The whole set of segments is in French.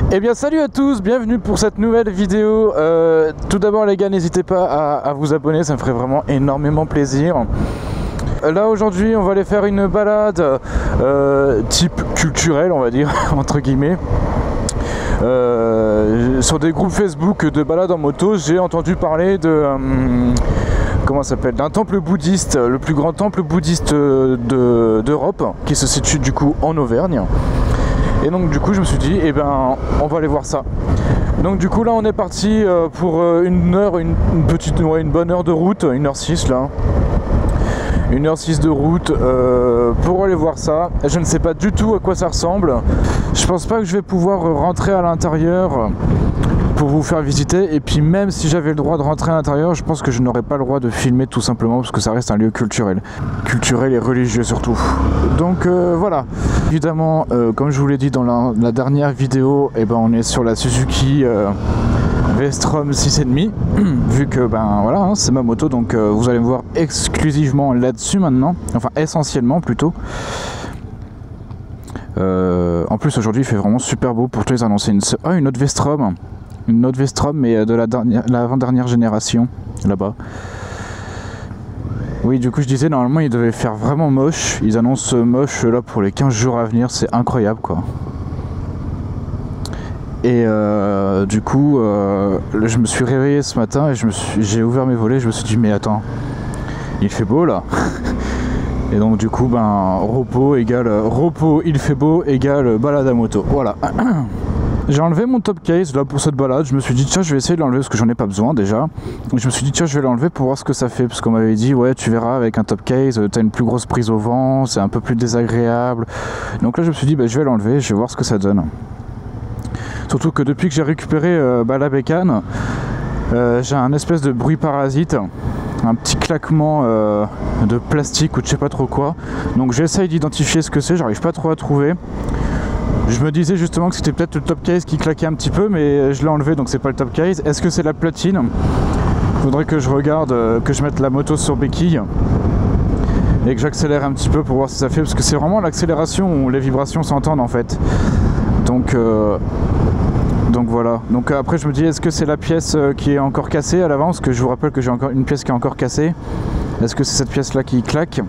Eh bien salut à tous, bienvenue pour cette nouvelle vidéo. Tout d'abord les gars, n'hésitez pas à vous abonner, ça me ferait vraiment énormément plaisir. Là aujourd'hui on va aller faire une balade type culturel, on va dire, entre guillemets. Sur des groupes Facebook de balade en moto, j'ai entendu parler de... comment ça s'appelle, d'un temple bouddhiste, le plus grand temple bouddhiste d'Europe, qui se situe du coup en Auvergne. Et donc du coup je me suis dit, eh ben on va aller voir ça. Donc du coup là on est parti pour une heure, une bonne heure de route, 1h06 là. 1h06 de route pour aller voir ça. Je ne sais pas du tout à quoi ça ressemble. Je pense pas que je vais pouvoir rentrer à l'intérieur pour vous faire visiter, et puis même si j'avais le droit de rentrer à l'intérieur, je pense que je n'aurais pas le droit de filmer, tout simplement parce que ça reste un lieu culturel et religieux surtout. Donc voilà, évidemment comme je vous l'ai dit dans la dernière vidéo, eh ben, on est sur la Suzuki V-Strom 6,5 vu que ben voilà, hein, c'est ma moto, donc vous allez me voir exclusivement là-dessus maintenant, enfin essentiellement plutôt. En plus aujourd'hui il fait vraiment super beau pour te les annoncer. Une autre V-Strom. Une autre V-Strom, mais de l'avant-dernière génération, là-bas. Oui, du coup, je disais, normalement, il devait faire vraiment moche. Ils annoncent moche, là, pour les 15 jours à venir. C'est incroyable, quoi. Et du coup, je me suis réveillé ce matin et j'ai ouvert mes volets. Je me suis dit, mais attends, il fait beau, là. Et donc, du coup, ben, repos, il fait beau, égale balade à moto. Voilà. J'ai enlevé mon top case là pour cette balade. Je me suis dit tiens, je vais essayer de l'enlever parce que j'en ai pas besoin déjà. Je me suis dit tiens, je vais l'enlever pour voir ce que ça fait, parce qu'on m'avait dit ouais, tu verras, avec un top case t'as une plus grosse prise au vent, c'est un peu plus désagréable. Donc là je me suis dit bah, je vais l'enlever, je vais voir ce que ça donne. Surtout que depuis que j'ai récupéré la bécane, j'ai un espèce de bruit parasite, un petit claquement de plastique ou je sais pas trop quoi. Donc j'essaye d'identifier ce que c'est, j'arrive pas trop à trouver. Je me disais justement que c'était peut-être le top case qui claquait un petit peu, mais je l'ai enlevé, donc c'est pas le top case. Est-ce que c'est la platine? Faudrait que je regarde, que je mette la moto sur béquille et que j'accélère un petit peu pour voir ce que ça fait, parce que c'est vraiment l'accélération où les vibrations s'entendent en fait. Donc voilà. Donc après je me dis, est-ce que c'est la pièce qui est encore cassée à l'avant? Parce que je vous rappelle que j'ai encore une pièce qui est encore cassée. Est-ce que c'est cette pièce là qui claque?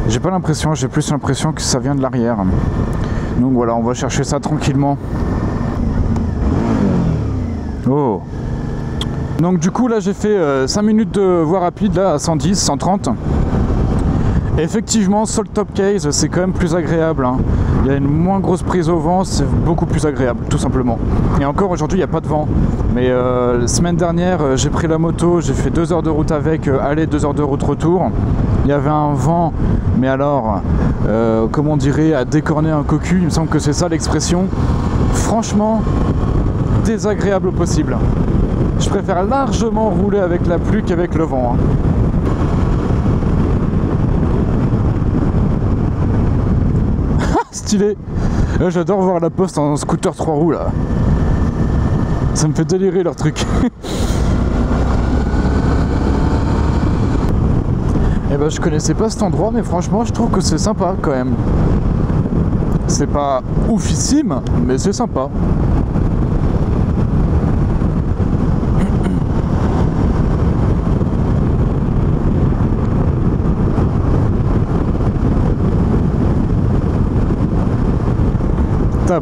J'ai pas l'impression, j'ai plus l'impression que ça vient de l'arrière. Donc voilà, on va chercher ça tranquillement. Oh. Donc du coup là j'ai fait 5 minutes de voie rapide là à 110, 130. Et effectivement sur le top case c'est quand même plus agréable, hein. Il y a une moins grosse prise au vent, c'est beaucoup plus agréable tout simplement. Et encore aujourd'hui il n'y a pas de vent. Mais la semaine dernière j'ai pris la moto, j'ai fait 2 heures de route avec, aller 2 heures de route retour. Il y avait un vent, mais alors, comment on dirait, à décorner un cocu, il me semble que c'est ça l'expression. Franchement, désagréable au possible. Je préfère largement rouler avec la pluie qu'avec le vent, hein. Stylé. J'adore voir la Poste en scooter 3 roues là. Ça me fait délirer leur truc. Eh ben je connaissais pas cet endroit, mais franchement je trouve que c'est sympa quand même. C'est pas oufissime, mais c'est sympa.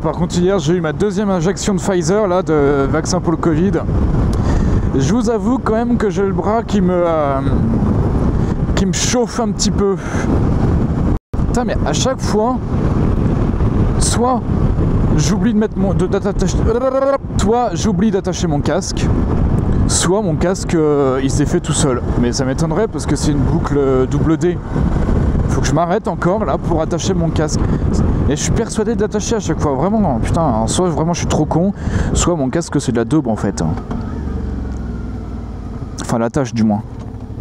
Par contre hier j'ai eu ma 2e injection de Pfizer là, de vaccin pour le Covid. Je vous avoue quand même que j'ai le bras qui me chauffe un petit peu. Putain, mais à chaque fois, soit j'oublie de mettre j'oublie d'attacher mon casque, soit mon casque il s'est fait tout seul. Mais ça m'étonnerait parce que c'est une boucle double D. Faut que je m'arrête encore là pour attacher mon casque. Et je suis persuadé d'attacher à chaque fois, vraiment. Putain, soit vraiment je suis trop con, soit mon casque c'est de la daube en fait. Enfin l'attache du moins.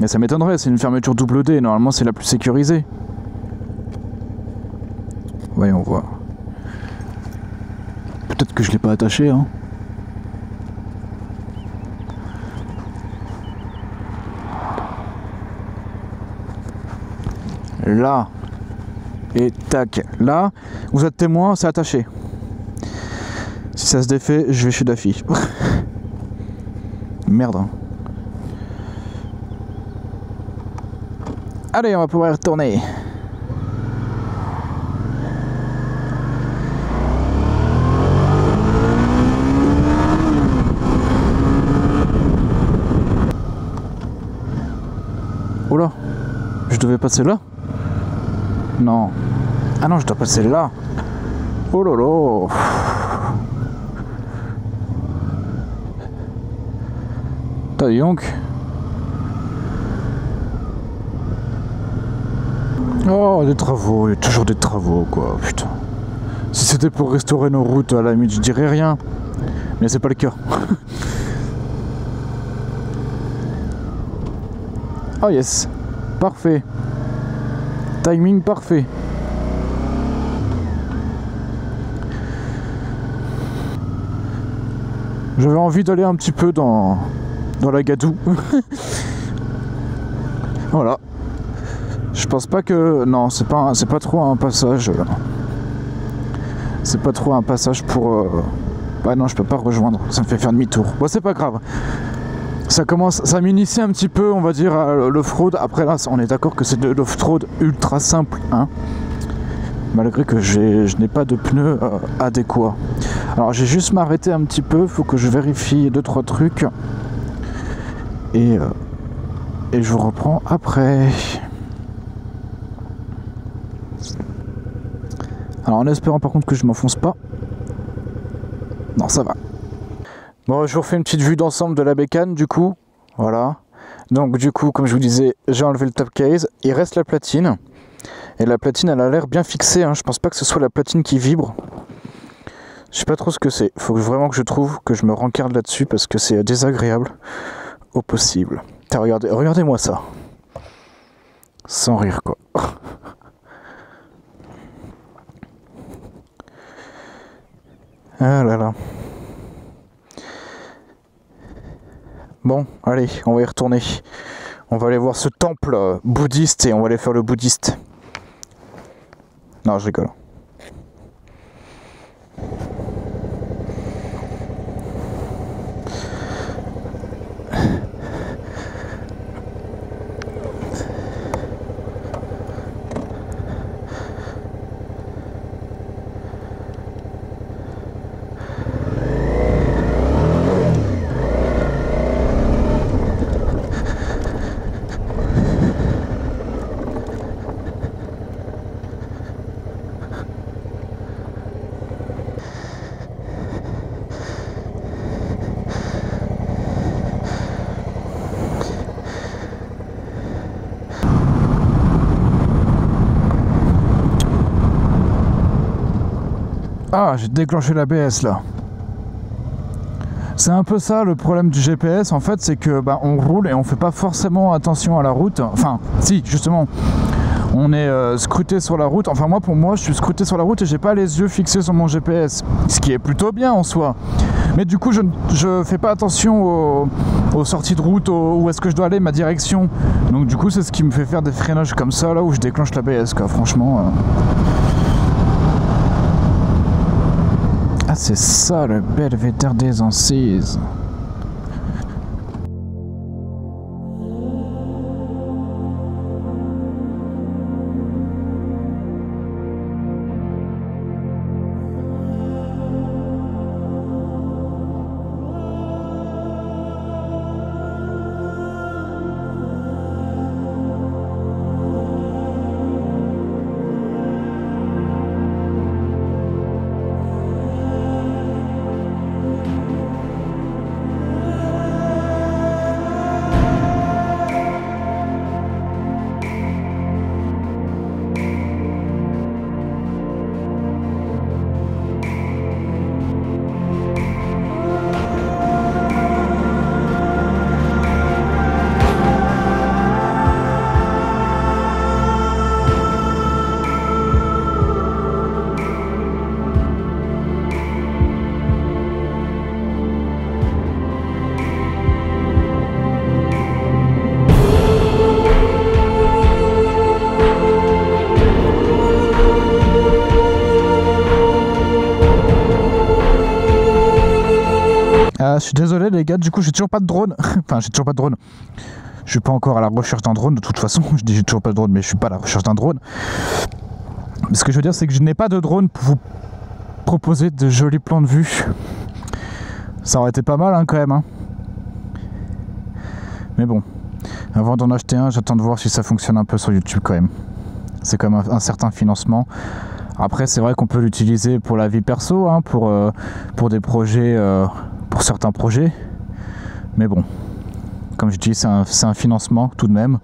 Mais ça m'étonnerait, c'est une fermeture double D, normalement c'est la plus sécurisée. Voyons voir. Peut-être que je l'ai pas attaché, hein. Là. Et tac. Là, vous êtes témoin, c'est attaché. Si ça se défait, je vais chez Daffy. Merde. Hein. Allez, on va pouvoir y retourner. Oh là, je devais passer là? Non. Ah non, je dois passer là. Oh là là. T'as dit donc. Oh, des travaux, il y a toujours des travaux quoi, putain. Si c'était pour restaurer nos routes, à la limite, je dirais rien. Mais c'est pas le cas. Oh yes, parfait. Timing parfait. J'avais envie d'aller un petit peu dans la gadoue. Voilà. Je pense pas que... Non, c'est pas trop un passage. C'est pas trop un passage pour... Bah non, je peux pas rejoindre. Ça me fait faire demi-tour. Bon, c'est pas grave. Ça m'initie un petit peu, on va dire, à l'off-road. Après là, on est d'accord que c'est de l'off-road ultra simple, hein. Malgré que je n'ai pas de pneus adéquats. Alors j'ai juste m'arrêter un petit peu, faut que je vérifie 2-3 trucs. Et je vous reprends après. Alors en espérant par contre que je m'enfonce pas. Non, ça va. Bon, je vous refais une petite vue d'ensemble de la bécane du coup. Voilà. Donc du coup, comme je vous disais, j'ai enlevé le top case. Il reste la platine. Et la platine, elle a l'air bien fixée. Hein. Je pense pas que ce soit la platine qui vibre. Je sais pas trop ce que c'est. Faut vraiment que je trouve, que je me rencarde là-dessus parce que c'est désagréable au possible. Tiens, regardez-moi ça. Sans rire quoi. Ah là là. Bon, allez, on va y retourner. On va aller voir ce temple bouddhiste et on va aller faire le bouddhiste. Non, je rigole. Ah, j'ai déclenché l'ABS là. C'est un peu ça le problème du GPS en fait, c'est que on roule et on fait pas forcément attention à la route. Enfin, si, justement, on est scruté sur la route. Enfin moi, pour moi, je suis scruté sur la route et j'ai pas les yeux fixés sur mon GPS, ce qui est plutôt bien en soi. Mais du coup, je fais pas attention aux sorties de route, où est-ce que je dois aller, ma direction. Donc du coup, c'est ce qui me fait faire des freinages comme ça là où je déclenche l'ABS quoi. Franchement. Ah, c'est ça le belvédère des Ancises. je suis désolé les gars, du coup j'ai toujours pas de drone. Enfin j'ai toujours pas de drone. Je suis pas encore à la recherche d'un drone de toute façon. Je dis j'ai toujours pas de drone, mais je suis pas à la recherche d'un drone. Ce que je veux dire c'est que je n'ai pas de drone pour vous proposer de jolis plans de vue. Ça aurait été pas mal hein, quand même hein. Mais bon, avant d'en acheter un, j'attends de voir si ça fonctionne un peu sur YouTube quand même. C'est quand même un certain financement. Après c'est vrai qu'on peut l'utiliser pour la vie perso hein, pour des projets, pour certains projets. Mais bon, comme je dis, c'est un financement tout de même.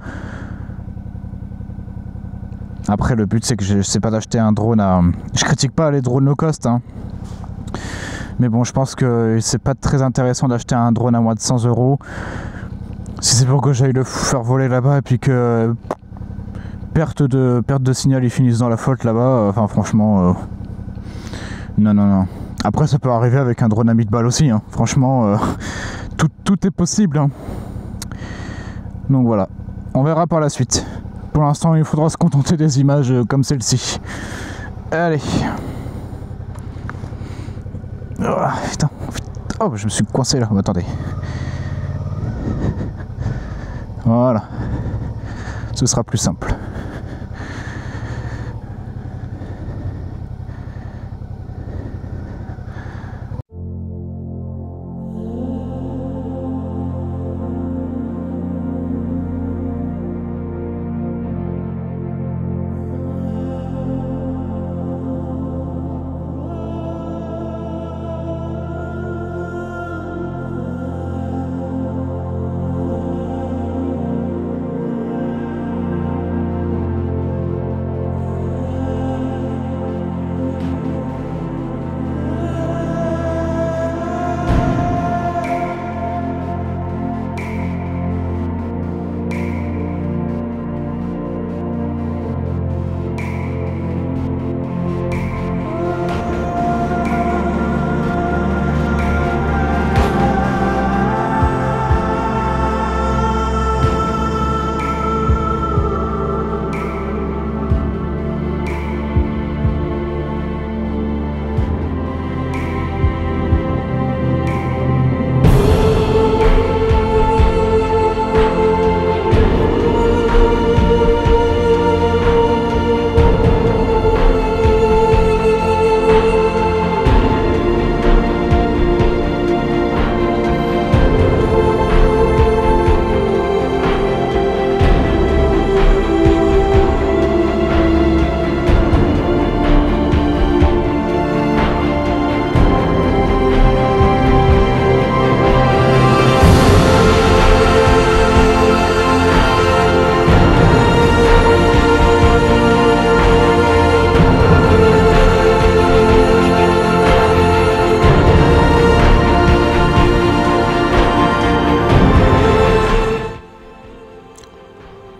Après le but c'est que c'est pas d'acheter un drone à... Je critique pas les drones low cost hein. Mais bon, je pense que c'est pas très intéressant d'acheter un drone à moins de 100 €. Si c'est pour que j'aille le faire voler là-bas et puis que perte de signal ils finissent dans la flotte là-bas, enfin franchement non. Après ça peut arriver avec un drone à 1000 balles aussi hein. Franchement tout est possible hein. Donc voilà, on verra par la suite. Pour l'instant il faudra se contenter des images comme celle-ci. Allez. Oh, putain. Oh je me suis coincé là, attendez. Voilà, ce sera plus simple.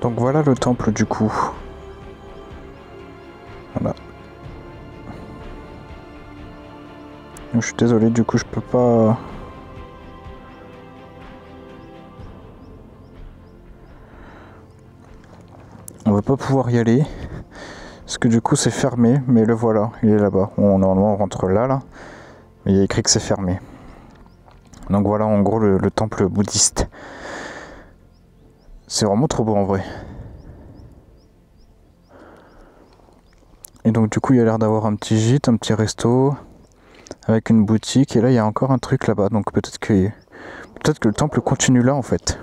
Donc voilà le temple du coup. Voilà. Donc, je suis désolé, du coup je peux pas... On va pas pouvoir y aller. Parce que du coup c'est fermé, mais le voilà, il est là-bas. Normalement on rentre là, mais il y a écrit que c'est fermé. Donc voilà en gros le temple bouddhiste. C'est vraiment trop beau en vrai. Et donc du coup il y a l'air d'avoir un petit gîte, un petit resto, avec une boutique. Et là il y a encore un truc là-bas, donc peut-être que le temple continue là en fait.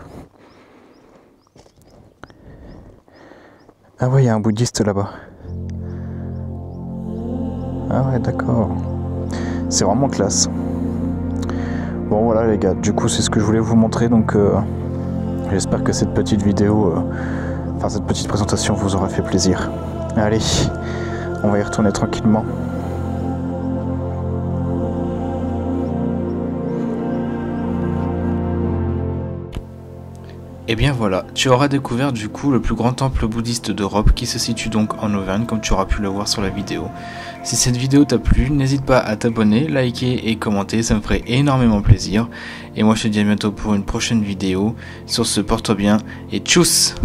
Ah ouais, il y a un bouddhiste là-bas. Ah ouais, d'accord. C'est vraiment classe. Bon voilà les gars, du coup c'est ce que je voulais vous montrer, donc j'espère que cette petite vidéo, cette petite présentation vous aura fait plaisir. Allez, on va y retourner tranquillement. Et bien voilà, tu auras découvert du coup le plus grand temple bouddhiste d'Europe qui se situe donc en Auvergne, comme tu auras pu le voir sur la vidéo. Si cette vidéo t'a plu, n'hésite pas à t'abonner, liker et commenter, ça me ferait énormément plaisir. Et moi je te dis à bientôt pour une prochaine vidéo. Sur ce, porte-toi bien et tchuss!